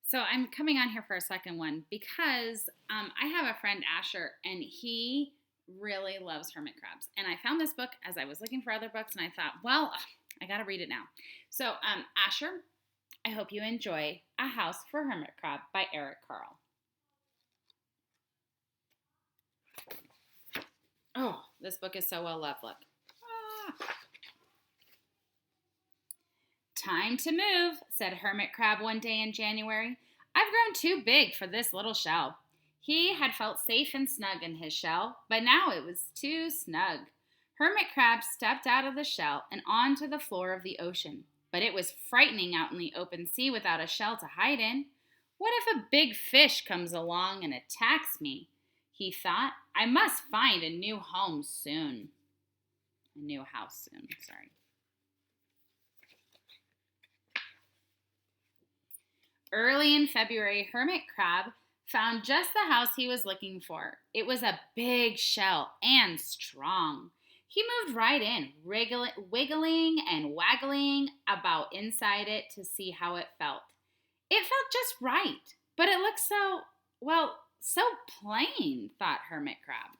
So I'm coming on here for a second one because I have a friend, Asher, and he really loves hermit crabs. And I found this book as I was looking for other books, and I thought, well, I got to read it now. So, Asher, I hope you enjoy A House for Hermit Crab by Eric Carle. Oh, this book is so well loved. Look. Ah. Time to move, said Hermit Crab one day in January. I've grown too big for this little shell. He had felt safe and snug in his shell, but now it was too snug. Hermit Crab stepped out of the shell and onto the floor of the ocean, but it was frightening out in the open sea without a shell to hide in. What if a big fish comes along and attacks me? He thought. I must find a new home soon. A new house soon, sorry. Early in February, Hermit Crab found just the house he was looking for. It was a big shell and strong. He moved right in, wiggling and waggling about inside it to see how it felt. It felt just right, but it looked so plain, thought Hermit Crab.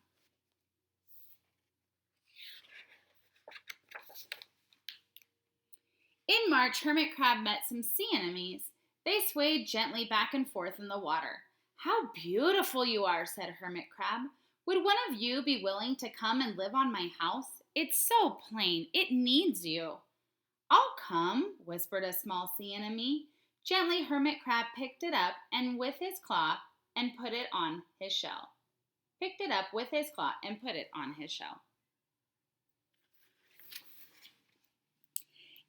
In March, Hermit Crab met some sea anemones. They swayed gently back and forth in the water. How beautiful you are, said Hermit Crab. Would one of you be willing to come and live on my house? It's so plain, it needs you. I'll come, whispered a small sea anemone. Gently, Hermit Crab picked it up and with his claw and put it on his shell. Picked it up with his claw and put it on his shell.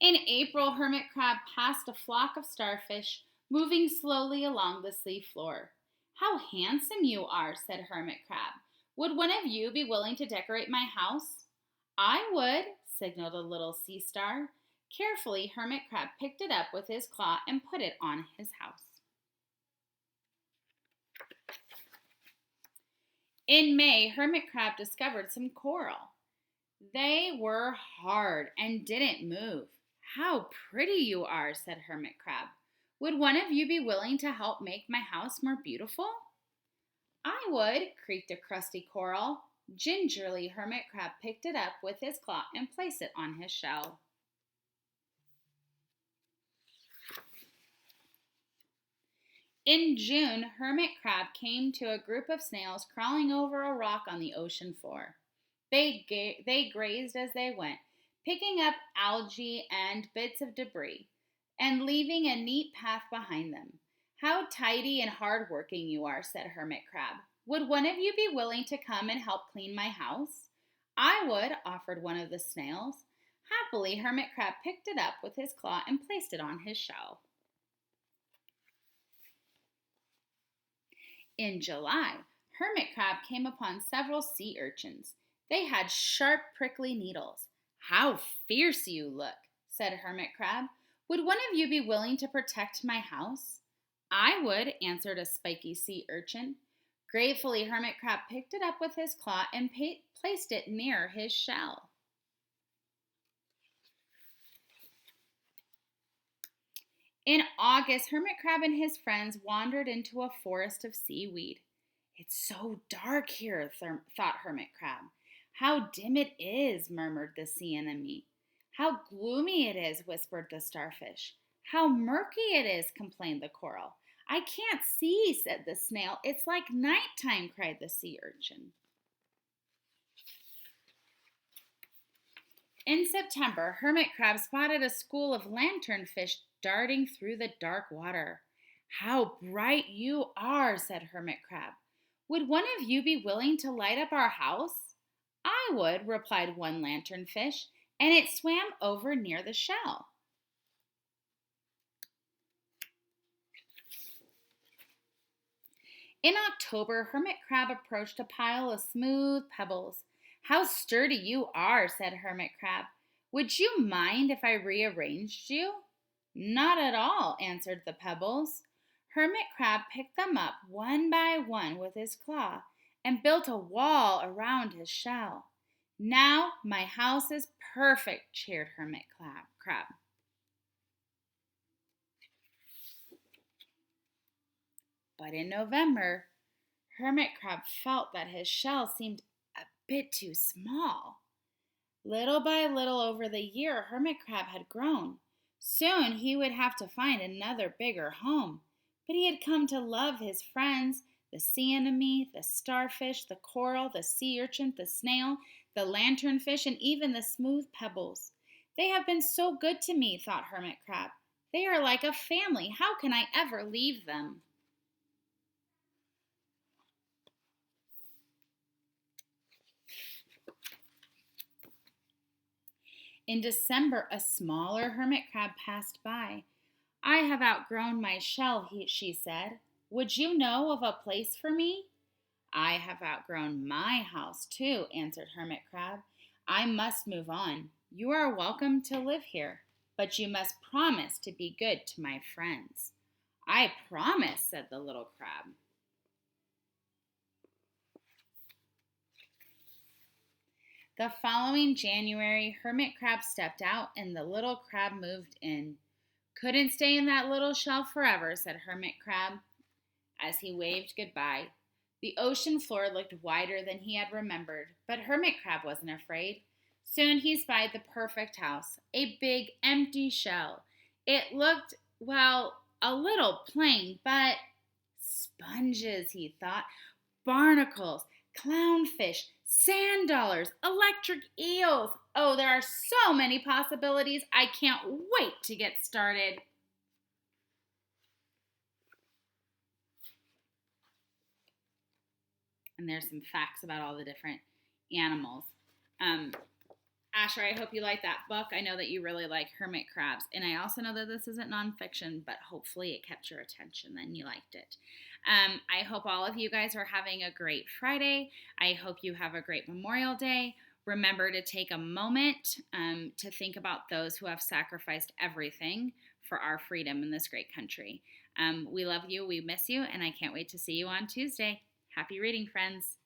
In April, Hermit Crab passed a flock of starfish moving slowly along the sea floor. How handsome you are, said Hermit Crab. Would one of you be willing to decorate my house? I would, signaled a little sea star. Carefully, Hermit Crab picked it up with his claw and put it on his house. In May, Hermit Crab discovered some coral. They were hard and didn't move. How pretty you are, said Hermit Crab. Would one of you be willing to help make my house more beautiful? I would, creaked a crusty coral. Gingerly, Hermit Crab picked it up with his claw and placed it on his shell. In June, Hermit Crab came to a group of snails crawling over a rock on the ocean floor. They grazed as they went, picking up algae and bits of debris, and leaving a neat path behind them. How tidy and hard-working you are, said Hermit Crab. Would one of you be willing to come and help clean my house? I would, offered one of the snails. Happily, Hermit Crab picked it up with his claw and placed it on his shell. In July, Hermit Crab came upon several sea urchins. They had sharp, prickly needles. How fierce you look, said Hermit Crab. Would one of you be willing to protect my house? I would, answered a spiky sea urchin. Gratefully, Hermit Crab picked it up with his claw and placed it near his shell. In August, Hermit Crab and his friends wandered into a forest of seaweed. It's so dark here, thought Hermit Crab. How dim it is, murmured the sea anemone. How gloomy it is, whispered the starfish. How murky it is, complained the coral. I can't see, said the snail. It's like nighttime, cried the sea urchin. In September, Hermit Crab spotted a school of lanternfish darting through the dark water. How bright you are, said Hermit Crab. Would one of you be willing to light up our house? I would, replied one lanternfish, and it swam over near the shell. In October, Hermit Crab approached a pile of smooth pebbles. How sturdy you are, said Hermit Crab. Would you mind if I rearranged you? Not at all, answered the pebbles. Hermit Crab picked them up one by one with his claw and built a wall around his shell. Now my house is perfect, cheered Hermit Crab. But in November, Hermit Crab felt that his shell seemed a bit too small. Little by little over the year, Hermit Crab had grown. Soon he would have to find another bigger home. But he had come to love his friends, the sea anemone, the starfish, the coral, the sea urchin, the snail, the lanternfish, and even the smooth pebbles. They have been so good to me, thought Hermit Crab. They are like a family. How can I ever leave them? In December, a smaller hermit crab passed by. I have outgrown my shell, she said. Would you know of a place for me? I have outgrown my house too, answered Hermit Crab. I must move on. You are welcome to live here, but you must promise to be good to my friends. I promise, said the little crab. The following January, Hermit Crab stepped out and the little crab moved in. Couldn't stay in that little shell forever, said Hermit Crab as he waved goodbye. The ocean floor looked wider than he had remembered, but Hermit Crab wasn't afraid. Soon he spied the perfect house, a big empty shell. It looked, well, a little plain, but sponges, he thought, barnacles, clownfish, sand dollars, electric eels. Oh, there are so many possibilities. I can't wait to get started. And there's some facts about all the different animals. Asher, I hope you like that book. I know that you really like hermit crabs. And I also know that this isn't nonfiction, but hopefully it kept your attention and you liked it. I hope all of you guys are having a great Friday. I hope you have a great Memorial Day. Remember to take a moment to think about those who have sacrificed everything for our freedom in this great country. We love you, we miss you, and I can't wait to see you on Tuesday. Happy reading, friends.